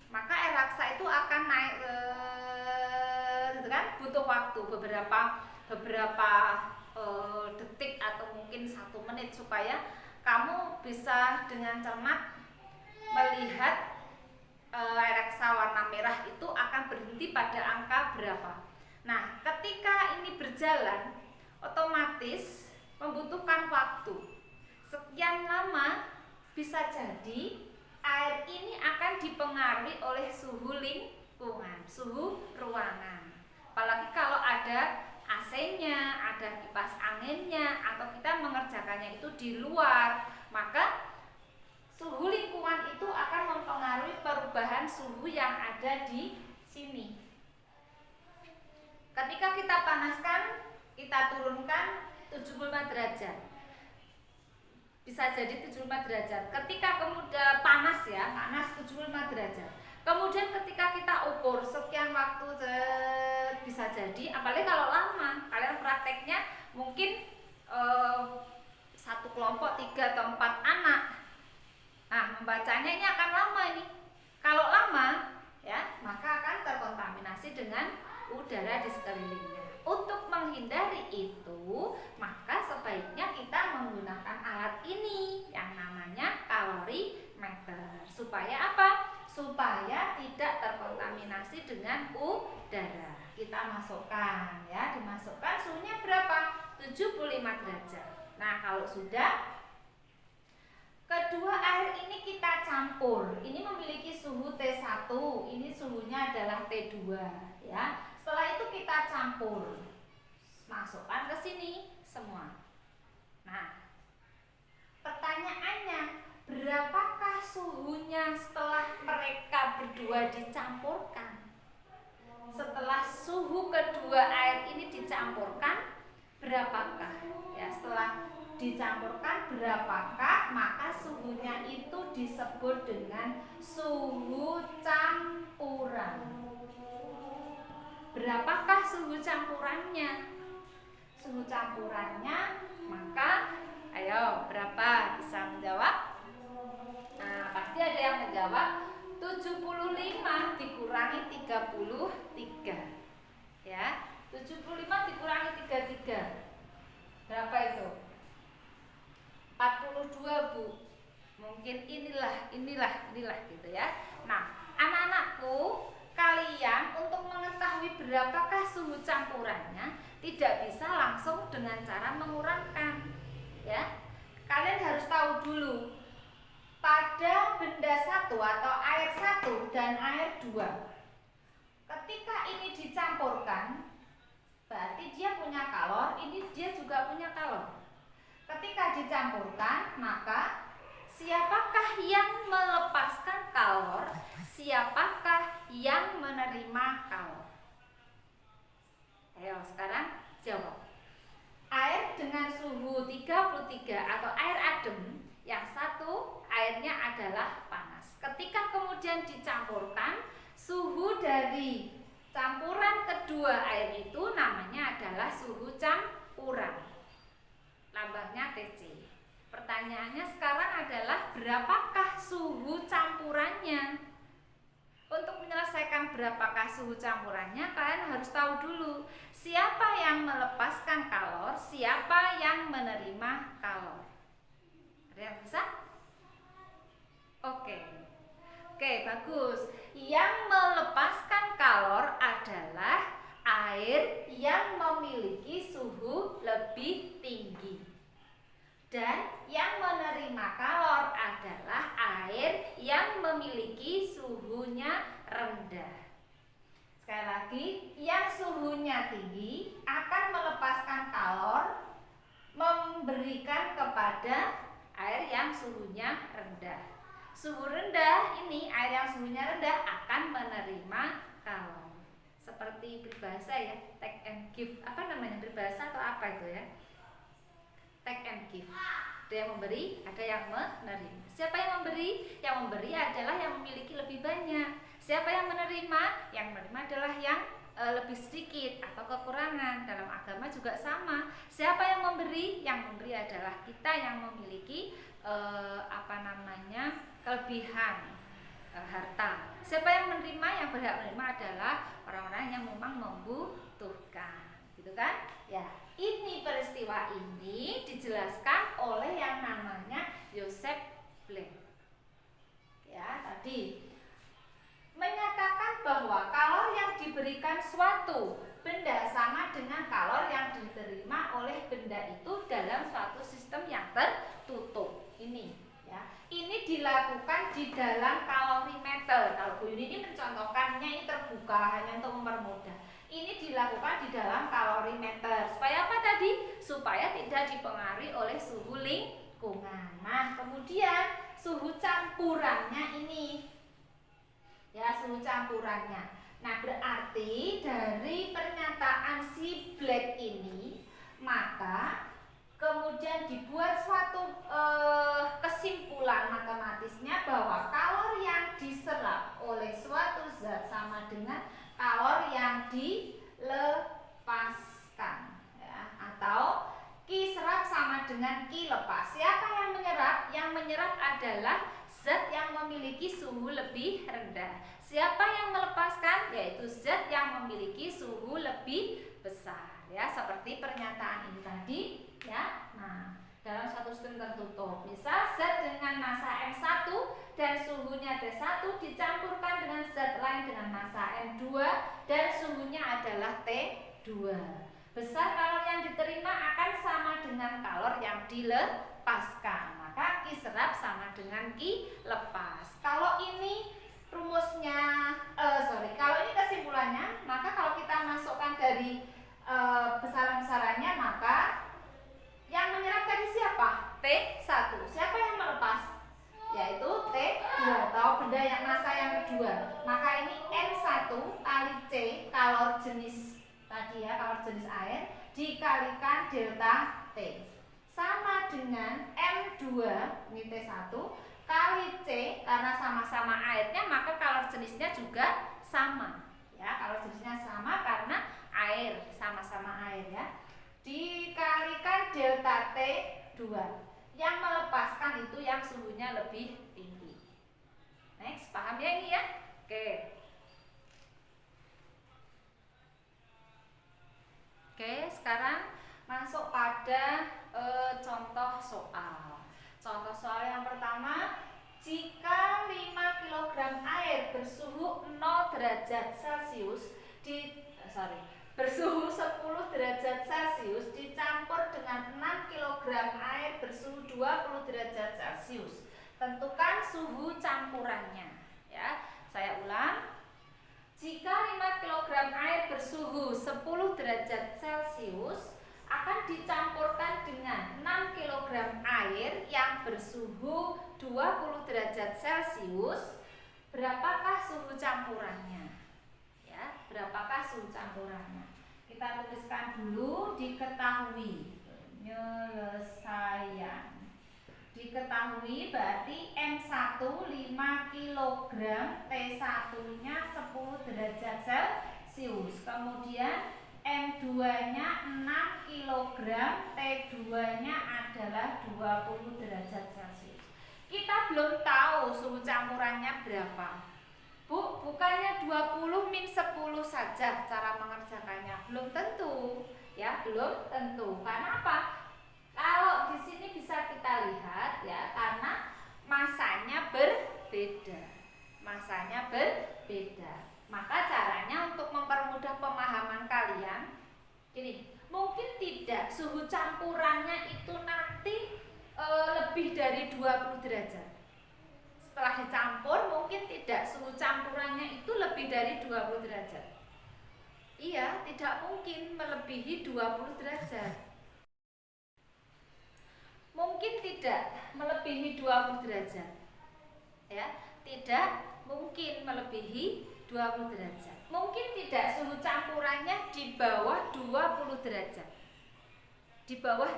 maka air raksa itu akan naik, kan butuh waktu beberapa detik atau mungkin 1 menit supaya kamu bisa dengan cermat melihat air raksa warna merah itu akan berhenti pada angka berapa. Nah, ketika ini berjalan, otomatis membutuhkan waktu sekian lama. Bisa jadi air ini akan dipengaruhi oleh suhu lingkungan, suhu ruangan. Apalagi kalau ada AC-nya, ada kipas anginnya, atau kita mengerjakannya itu di luar, maka suhu lingkungan itu akan mempengaruhi perubahan suhu yang ada di sini. Ketika kita panaskan, kita turunkan 75 derajat. Bisa jadi 75 derajat. Ketika kemudian panas ya, panas 75 derajat. Kemudian ketika kita ukur sekian waktu, bisa jadi, apalagi kalau lama, kalian prakteknya mungkin satu kelompok 3 atau 4 anak. Nah, membacanya ini akan lama ini. Kalau lama, ya, maka akan terkontaminasi dengan udara di sekelilingnya. Untuk menghindari itu, maka sebaiknya kita menggunakan alat ini yang namanya kalorimeter. Supaya apa? Supaya tidak terkontaminasi dengan udara. Kita masukkan ya, dimasukkan suhunya berapa? 75 derajat. Nah, kalau sudah, kedua air ini kita campur. Ini memiliki suhu T1, ini suhunya adalah T2 ya. Setelah itu kita campur, masukkan ke sini semua. Nah, pertanyaannya, berapakah suhunya setelah mereka berdua dicampurkan? Setelah suhu kedua air ini dicampurkan, berapakah? Ya, setelah dicampurkan berapakah? Maka suhunya itu disebut dengan suhu campuran. Berapakah suhu campurannya? Suhu campurannya, maka ayo berapa? Bisa menjawab? Nah, pasti ada yang menjawab 75 dikurangi 33. Ya, 75 dikurangi 33. Berapa itu? 42, Bu. Mungkin inilah gitu ya. Nah, anak-anakku, kalian untuk mengetahui berapakah suhu campurannya tidak bisa langsung dengan cara mengurangkan ya. Kalian harus tahu dulu pada benda satu atau air satu dan air 2, ketika ini dicampurkan berarti dia punya kalor, ini dia juga punya kalor. Ketika dicampurkan, maka siapakah yang melepaskan kalor? Siapakah yang menerima kalor? Ayo sekarang jawab. Air dengan suhu 33 atau air adem, yang satu airnya adalah panas. Ketika kemudian dicampurkan, suhu dari campuran kedua air itu namanya adalah suhu campuran. Lambangnya TC. Pertanyaannya sekarang adalah berapakah suhu campurannya? Untuk menyelesaikan berapakah suhu campurannya, kalian harus tahu dulu siapa yang melepaskan kalor, siapa yang menerima kalor. Ada yang bisa? Oke. Oke, bagus. Yang melepaskan kalor adalah air yang memiliki suhu lebih tinggi. Dan yang menerima kalor adalah air yang memiliki suhunya rendah. Sekali lagi, yang suhunya tinggi akan melepaskan kalor, memberikan kepada air yang suhunya rendah. Suhu rendah ini, air yang suhunya rendah akan menerima kalor. Seperti peribahasa ya, take and give. Apa namanya peribahasa atau apa itu ya? Take and give. Ada yang memberi, ada yang menerima. Siapa yang memberi? Yang memberi adalah yang memiliki lebih banyak. Siapa yang menerima? Yang menerima adalah yang lebih sedikit atau kekurangan. Dalam agama juga sama. Siapa yang memberi? Yang memberi adalah kita yang memiliki kelebihan harta. Siapa yang menerima? Yang berhak menerima adalah orang-orang yang memang membutuhkan. Gitu kan? Ya. Ini peristiwa ini dijelaskan oleh yang namanya Joseph Blank. Ya, tadi menyatakan bahwa kalor yang diberikan suatu benda sama dengan kalor yang diterima oleh benda itu dalam suatu sistem yang tertutup. Ini ya. Ini dilakukan di dalam kalorimeter. Kalau Bu Yuni ini mencontohkannya ini terbuka hanya untuk mempermudah. Ini dilakukan di dalam kalorimeter. Supaya apa tadi? Supaya tidak dipengaruhi oleh suhu lingkungan. Nah, kemudian suhu campurannya ini. Ya, suhu campurannya. Nah, berarti dari pernyataan si Black ini, maka kemudian dibuat suatu kesimpulan matematisnya bahwa kalor yang diserap oleh suatu zat sama dengan kalor yang dilepaskan ya, atau Ki serap sama dengan Ki lepas. Siapa yang menyerap? Yang menyerap adalah zat yang memiliki suhu lebih rendah. Siapa yang melepaskan? Yaitu zat yang memiliki suhu lebih besar ya, seperti pernyataan ini tadi ya. Nah, dalam satu sistem tertutup, misal zat dengan massa M1 dan suhunya T1 dicampurkan dengan zat lain dengan massa M2 dan suhunya adalah T2. Besar kalor yang diterima akan sama dengan kalor yang dilepaskan. Maka Ki serap sama dengan Ki lepas. Kalau ini rumusnya, kalau ini kesimpulannya, maka kalau kita masukkan dari besaran-besarannya, maka yang menyerap tadi siapa? T1. Siapa yang melepas? Yaitu T2 atau benda yang massa yang kedua. Maka ini N1 kali C kalor jenis tadi ya, kalor jenis air dikalikan delta T sama dengan M2 ini T1 kali C, karena sama-sama airnya maka kalor jenisnya juga sama ya, kalor jenisnya sama karena air, sama-sama air ya, dikalikan delta T2. Yang melepaskan itu yang suhunya lebih tinggi. Next, paham ya ini ya? Oke, sekarang masuk pada contoh soal. Contoh soal yang pertama, jika 5 kg air bersuhu 0 derajat Celcius bersuhu 10 derajat Celcius dicampur dengan 6 kg air bersuhu 20 derajat Celcius. Tentukan suhu campurannya. Ya, saya ulang. Jika 5 kg air bersuhu 10 derajat Celcius akan dicampurkan dengan 6 kg air yang bersuhu 20 derajat Celcius, berapakah suhu campurannya? Ya, berapakah suhu campurannya? Kita tuliskan dulu, diketahui. Penyelesaian. Diketahui berarti M1 5 kg, T1 nya 10 derajat Celcius. Kemudian M2 nya 6 kg, T2 nya adalah 20 derajat Celcius. Kita belum tahu suhu campurannya berapa, Bu. bukannya 20 min 10 saja cara mengerjakannya. Belum tentu, ya, belum tentu. Karena apa? Kalau di sini bisa kita lihat ya, karena masanya berbeda. Masanya berbeda. Maka caranya untuk mempermudah pemahaman kalian, gini, mungkin tidak suhu campurannya itu nanti lebih dari 20 derajat. Setelah dicampur mungkin tidak suhu campurannya itu lebih dari 20 derajat. Iya, tidak mungkin melebihi 20 derajat. Mungkin tidak melebihi 20 derajat. Ya, tidak mungkin melebihi 20 derajat. Mungkin tidak suhu campurannya di bawah 20 derajat. Di bawah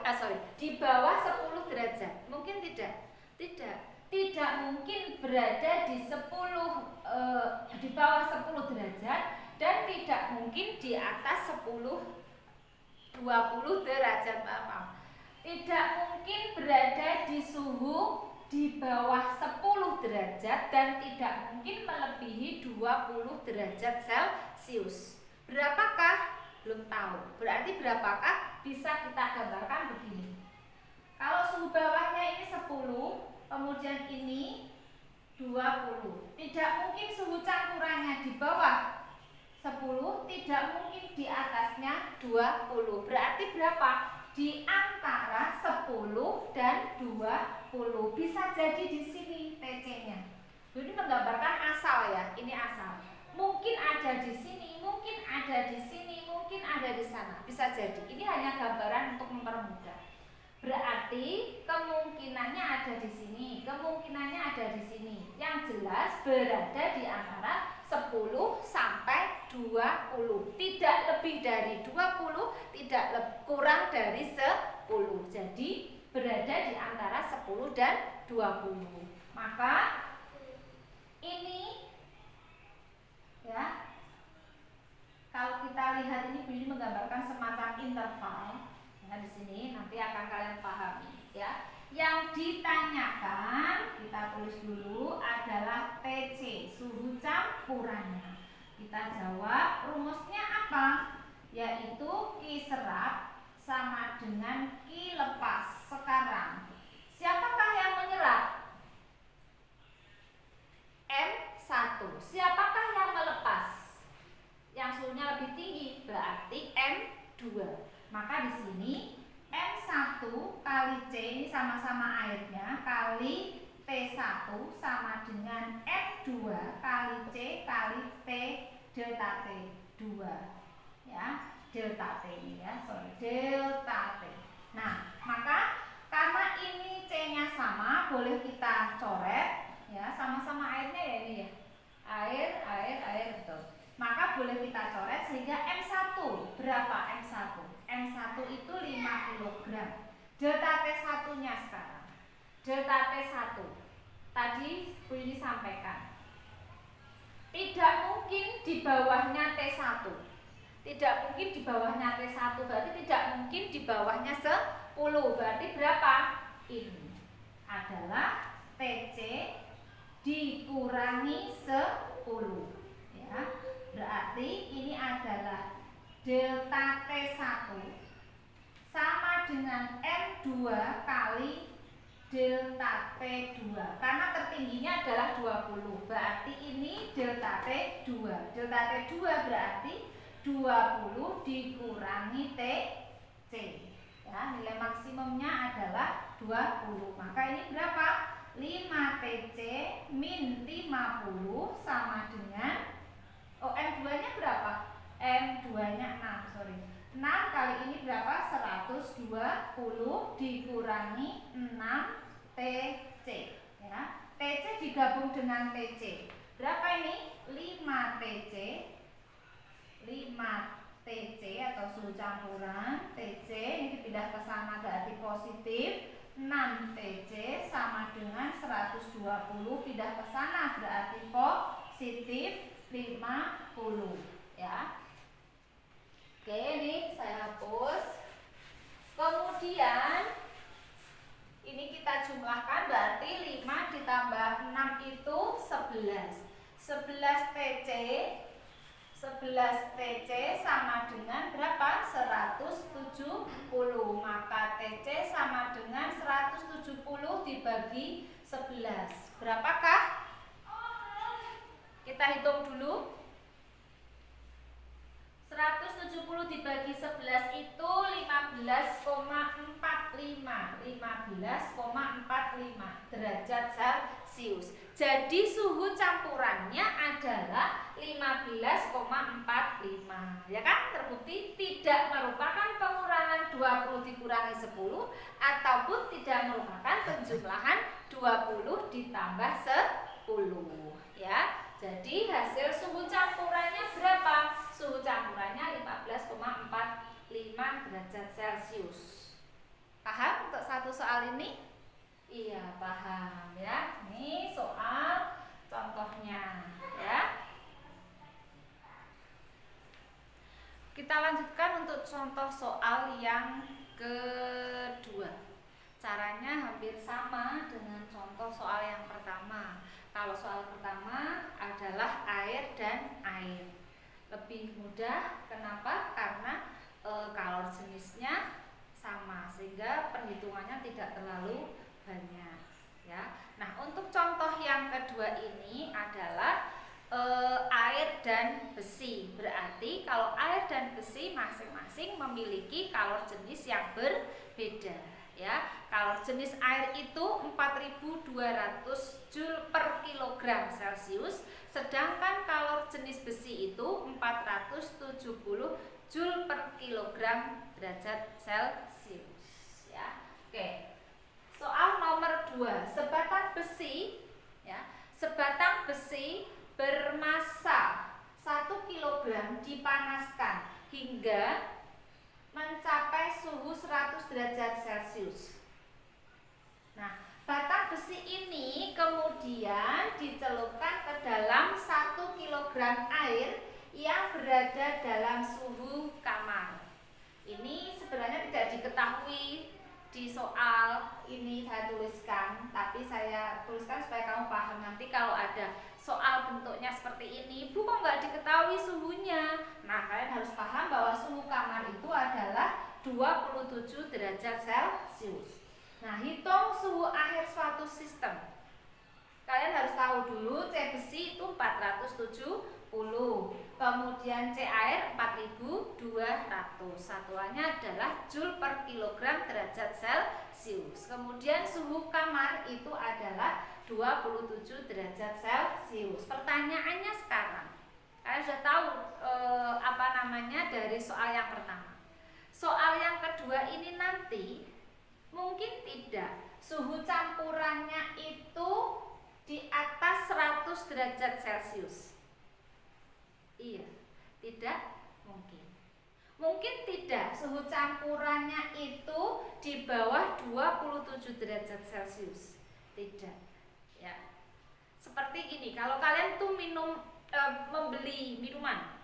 di bawah 10 derajat. Mungkin tidak. Tidak mungkin berada di 10 di bawah 10 derajat dan tidak mungkin di atas 20 derajat. Maaf. Tidak mungkin berada di suhu di bawah 10 derajat dan tidak mungkin melebihi 20 derajat Celcius. Berapakah? Belum tahu. Berarti berapakah? Bisa kita gambarkan begini. Kalau suhu bawahnya ini 10, kemudian ini 20. Tidak mungkin suhu campurannya di bawah 10, tidak mungkin di atasnya 20. Berarti berapa? Di antara 10 dan 20. Bisa jadi di sini TC-nya. Jadi menggambarkan asal ya, ini asal. Mungkin ada di sini, mungkin ada di sini, mungkin ada di sana. Bisa jadi. Ini hanya gambaran untuk mempermudah. Berarti kemungkinannya ada di sini, kemungkinannya ada di sini. Yang jelas berada di antara 10 sampai 20. Tidak lebih dari 20, tidak kurang dari 10. Jadi berada di antara 10 dan 20. Maka ini ya, kalau kita lihat ini menggambarkan semacam interval. Nah, di sini nanti akan kalian pahami ya. Yang ditanyakan, kita tulis dulu, adalah TC, suhu campurannya. Kita jawab rumusnya apa? Yaitu Q serap sama dengan Q lepas. Sekarang siapakah yang menyerap? M1. Siapakah yang melepas? Yang suhunya lebih tinggi, berarti M2. Maka di sini M1 kali C, ini sama-sama airnya, kali T1 sama dengan M2 kali C kali T delta T2. Ya, delta T ini ya, delta T. Nah, maka karena ini C-nya sama, boleh kita coret ya, sama-sama airnya ya ini ya. Air betul. Maka boleh kita coret sehingga M1 berapa M1? M1 itu 5 kg. Delta T1 nya sekarang. Delta T1 tadi Bu ini sampaikan, tidak mungkin di bawahnya T1. Tidak mungkin di bawahnya T1, berarti tidak mungkin di bawahnya 10. Berarti berapa? Ini adalah TC dikurangi 10 ya. Berarti ini adalah delta T1 sama dengan M2 kali delta T2. Karena tertingginya adalah 20. Berarti ini delta T2. Delta T2 berarti 20 dikurangi TC. Ya, nilai maksimumnya adalah 20. Maka ini berapa? 5 TC min 50 sama dengan M2 nya berapa? M2 nya 6, sorry. 6 kali ini berapa? 120 dikurangi 6 TC ya. TC digabung dengan TC. Berapa ini? 5 TC. 5 TC atau suhu campuran TC ini dipindah ke sana berarti positif. 6 TC sama dengan 120 pindah ke sana berarti positif 50 ya. Oke, ini saya hapus. Kemudian ini kita jumlahkan berarti 5 ditambah 6 itu 11. 11 TC 11 TC sama dengan berapa? 170. Maka TC sama dengan 170 dibagi 11. Berapakah? Kita hitung dulu. 170 dibagi 11 itu 15,45 derajat Celcius. Jadi suhu campurannya adalah 15,45, ya kan? Terbukti tidak merupakan pengurangan 20 dikurangi 10 ataupun tidak merupakan penjumlahan 20 ditambah 10, ya. Jadi hasil suhu campurannya berapa? Suhu campurannya 15,45 derajat Celcius. Paham untuk satu soal ini? Iya, paham ya. Ini soal contohnya ya. Kita lanjutkan untuk contoh soal yang kedua. Caranya hampir sama dengan contoh soal yang pertama. Kalau soal pertama adalah air dan air, lebih mudah. Kenapa? Karena kalor jenisnya sama, sehingga perhitungannya tidak terlalu banyak ya. Nah, untuk contoh yang kedua ini adalah air dan besi. Berarti kalau air dan besi masing-masing memiliki kalor jenis yang berbeda ya. Kalor jenis air itu 4.200 Joule per kilogram Celcius, sedangkan kalor jenis besi itu 470 Joule per kilogram derajat Celcius ya. Oke. Soal nomor 2, sebatang besi ya. Sebatang besi bermassa 1 kg dipanaskan hingga mencapai suhu 100 derajat Celcius. Nah, batang besi ini kemudian dicelupkan ke dalam 1 kg air yang berada dalam suhu kamar. Ini sebenarnya tidak diketahui di soal ini saya tuliskan, tapi saya tuliskan supaya kamu paham nanti kalau ada soal bentuknya seperti ini, Bu kok nggak diketahui suhunya. Nah, kalian harus paham bahwa suhu kamar itu adalah 27 derajat Celcius. Nah, hitung suhu akhir suatu sistem. Kalian harus tahu dulu C besi itu 470, kemudian C air 4200. Satuannya adalah Joule per kilogram derajat Celcius. Kemudian suhu kamar itu adalah 27 derajat Celcius. Pertanyaannya sekarang, kalian sudah tahu dari soal yang pertama. Soal yang kedua ini nanti mungkin tidak suhu campurannya itu di atas 100 derajat Celcius. Iya, tidak mungkin. Mungkin tidak suhu campurannya itu di bawah 27 derajat Celcius. Tidak. Ya. Seperti gini, kalau kalian tuh membeli minuman.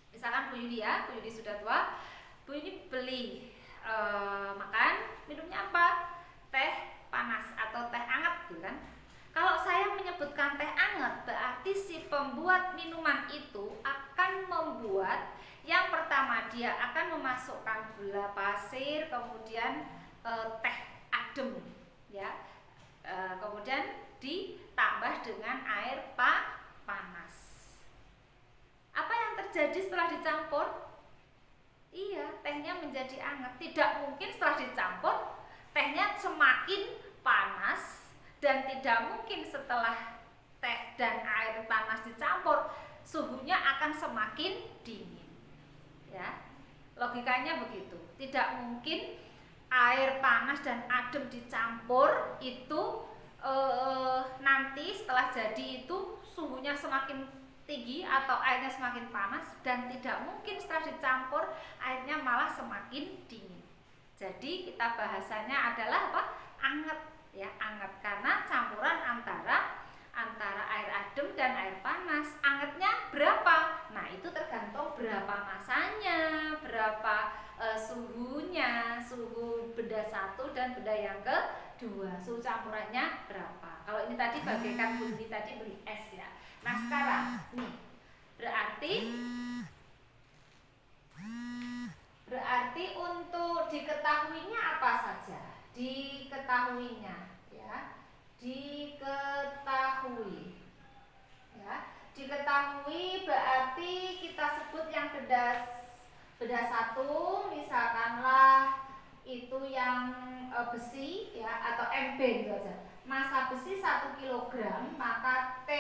Misalkan Bu Yudi ya, Bu Yudi sudah tua, Bu Yudi beli makan, minumnya apa? Teh panas atau teh hangat gitu kan. Kalau saya menyebutkan teh hangat, berarti si pembuat minuman itu akan membuat yang pertama dia akan memasukkan gula pasir, kemudian teh adem ya. Kemudian ditambah dengan air panas. Apa yang terjadi setelah dicampur? Iya, tehnya menjadi hangat. Tidak mungkin setelah dicampur tehnya semakin panas, dan tidak mungkin setelah teh dan air panas dicampur suhunya akan semakin dingin. Ya, logikanya begitu. Tidak mungkin air panas dan adem dicampur itu nanti setelah jadi itu suhunya semakin tinggi atau airnya semakin panas, dan tidak mungkin setelah dicampur airnya malah semakin dingin. Jadi kita bahasanya adalah apa? Anget ya, anget karena campuran antara air adem dan air panas. Angetnya berapa? Nah, itu tergantung berapa masanya, berapa suhunya, suhu benda satu dan benda yang 2. Suhu campurannya berapa? Kalau ini tadi bagaikan bumi tadi beli es ya. Nah sekarang nih berarti untuk diketahuinya apa saja? Diketahui ya. Diketahui berarti kita sebut yang beda satu, misalkanlah itu yang besi ya, atau MB gitu aja. Massa besi 1 kg, maka T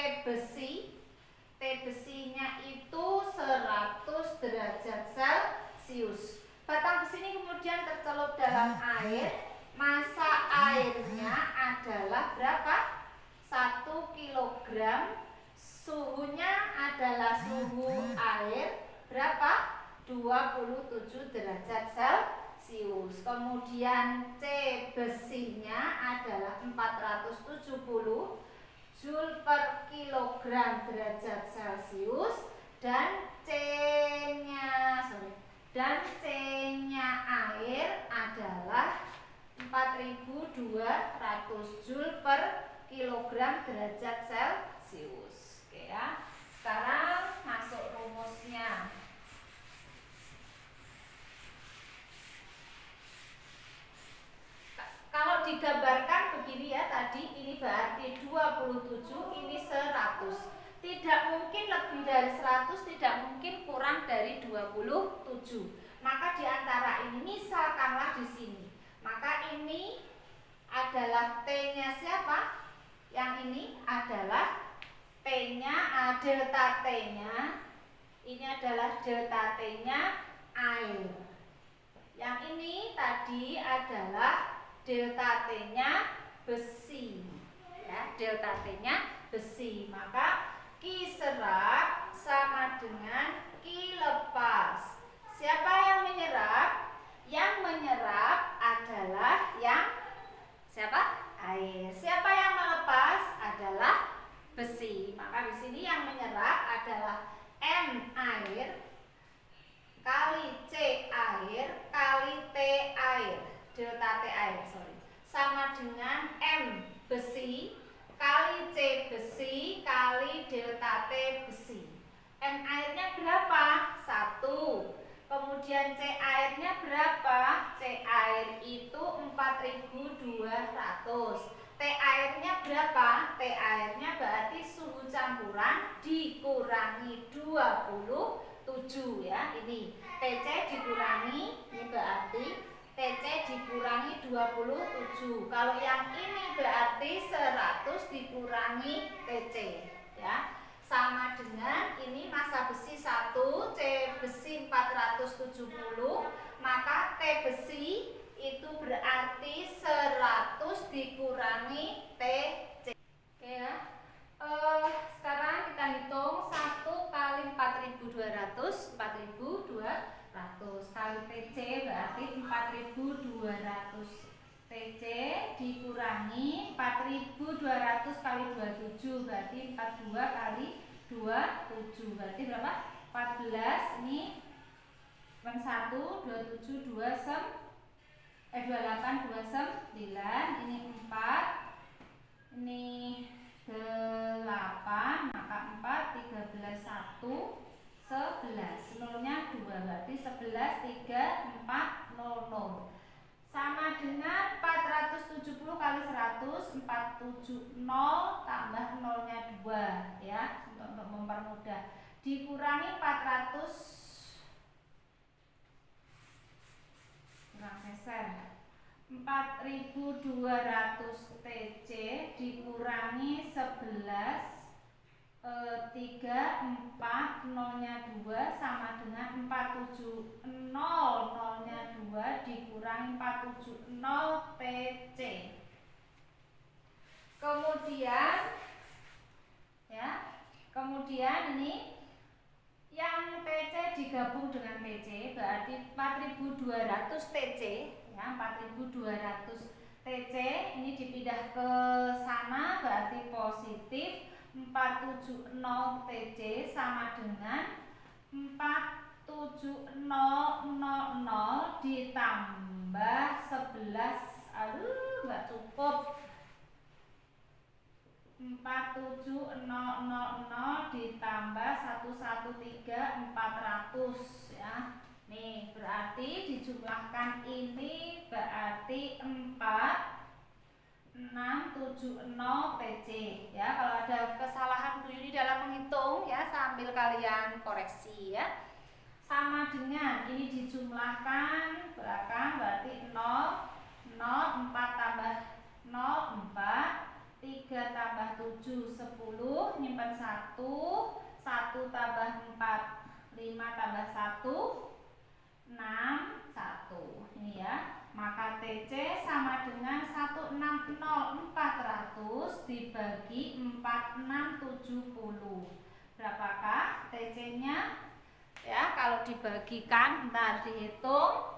besinya itu 100 derajat Celcius. Batang besi ini kemudian tercelup dalam air. Massa airnya adalah berapa? 1 kg. Suhunya adalah suhu air berapa? 27 derajat Celcius. Kemudian C besinya adalah 470 Joule per kilogram derajat Celcius, dan C-nya air adalah 4200 Joule per kilogram derajat Celcius. Oke ya. Sekarang masuk rumusnya. Kalau digambarkan begini ya, tadi ini berarti 27, ini 100. Tidak mungkin lebih dari 100, tidak mungkin kurang dari 27. Maka di antara ini misalkanlah di sini. Maka ini adalah T-nya siapa? Yang ini adalah T-nya, delta T-nya. Ini adalah delta T-nya air. Yang ini tadi adalah delta T-nya besi ya, delta T-nya besi. Maka Q serap sama dengan Q lepas. Siapa yang menyerap? Yang menyerap adalah yang siapa? Air. Siapa yang melepas? Adalah besi. Maka di sini yang menyerap adalah M air kali C air kali T air, delta T air, sama dengan M besi kali C besi kali delta T besi. M airnya berapa? 1. Kemudian C airnya berapa? C air itu 4200. T airnya berapa? T airnya berarti suhu campuran dikurangi 27 ya. Ini TC dikurangi, ini berarti TC dikurangi 27. Kalau yang ini berarti 100 dikurangi TC ya. Sama dengan ini massa besi 1, C besi 470, maka T besi itu berarti 100 dikurangi TC. Oke ya. Sekarang kita hitung 1 kali 4200, 4200 kali TC berarti 4200. TC dikurangi 4200 kali 27 berarti 42 kali 27 berarti berapa? 14. Ini 1 27 2 28 29. Ini 4. Ini 8, maka 4 13 1 11. Nolnya 2 berarti 11 3 4 0 0. Sama dengan 470 kali 100, 470 tambah nolnya 2 ya, untuk mempermudah. Dikurangi 400 kurang geser 4200 TC dikurangi 11 3 4 nolnya 2 sama dengan 470 nolnya 2 dikurangi 470 TC. Kemudian ini yang TC digabung dengan TC berarti 4200 TC ya, 4200 TC ini dipindah ke sana berarti positif. 470 TC sama dengan 47000 ditambah 11 Aduh, nggak cukup. 47000 ditambah 113 400 ya. Nih, berarti dijumlahkan ini berarti 4670 TC ya. Kalau ada kesalahan Bu Yuni dalam menghitung ya, sambil kalian koreksi ya. Sama dengan ini dijumlahkan belakang berarti 0 4 tambah 0 4, 3 tambah 7 10, nyimpan 1 tambah 4 5 tambah 1 6 1. Ini ya. Maka TC sama dengan 160400 dibagi 4670. Berapakah TC-nya? Ya, kalau dibagikan, ntar dihitung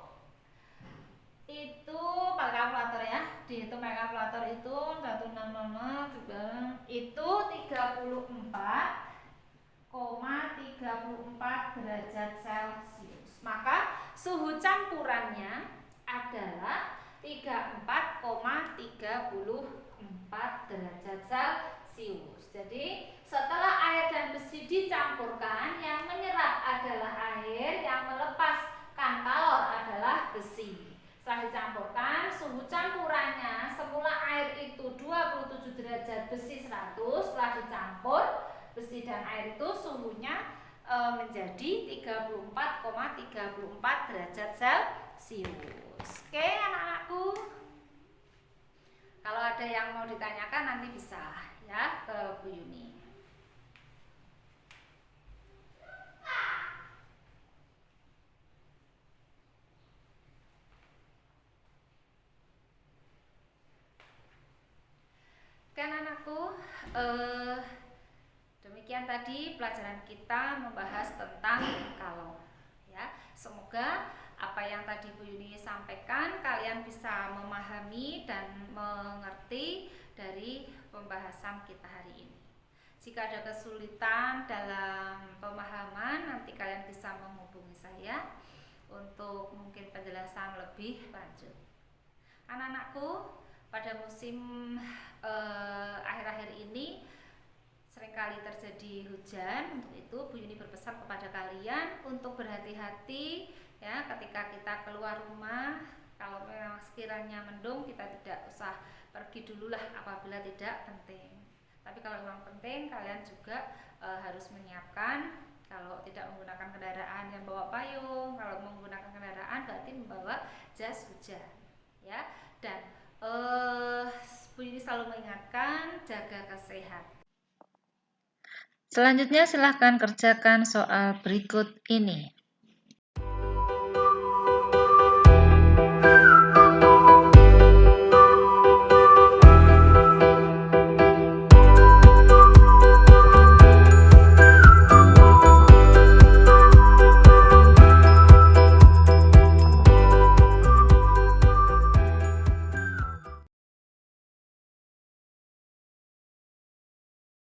itu pakai kalkulator ya, dihitung pakai kalkulator itu 1600 itu 34,34 derajat Celcius. Maka suhu campurannya adalah 34,34 derajat Celcius. Jadi setelah air dan besi dicampurkan, yang menyerap adalah air, yang melepaskan kalor adalah besi. Setelah dicampurkan, suhu campurannya semula air itu 27 derajat, besi 100. Setelah dicampur besi dan air itu suhunya menjadi 34,34 derajat Celcius. Oke anak-anakku, kalau ada yang mau ditanyakan nanti bisa ya ke Bu Yuni. Kan anakku, demikian tadi pelajaran kita membahas tentang kalor ya. Semoga apa yang tadi Bu Yuni sampaikan kalian bisa memahami dan mengerti dari pembahasan kita hari ini. Jika ada kesulitan dalam pemahaman, nanti kalian bisa menghubungi saya untuk mungkin penjelasan lebih lanjut. Anak-anakku, pada musim akhir-akhir ini seringkali terjadi hujan. Untuk itu Bu Yuni berpesan kepada kalian untuk berhati-hati ya ketika kita keluar rumah. Kalau memang sekiranya mendung, kita tidak usah pergi dululah apabila tidak penting. Tapi kalau memang penting, kalian juga harus menyiapkan. Kalau tidak menggunakan kendaraan yang bawa payung, kalau menggunakan kendaraan berarti membawa jas hujan ya. Dan Bu Yuni selalu mengingatkan jaga kesehatan. Selanjutnya silahkan kerjakan soal berikut ini.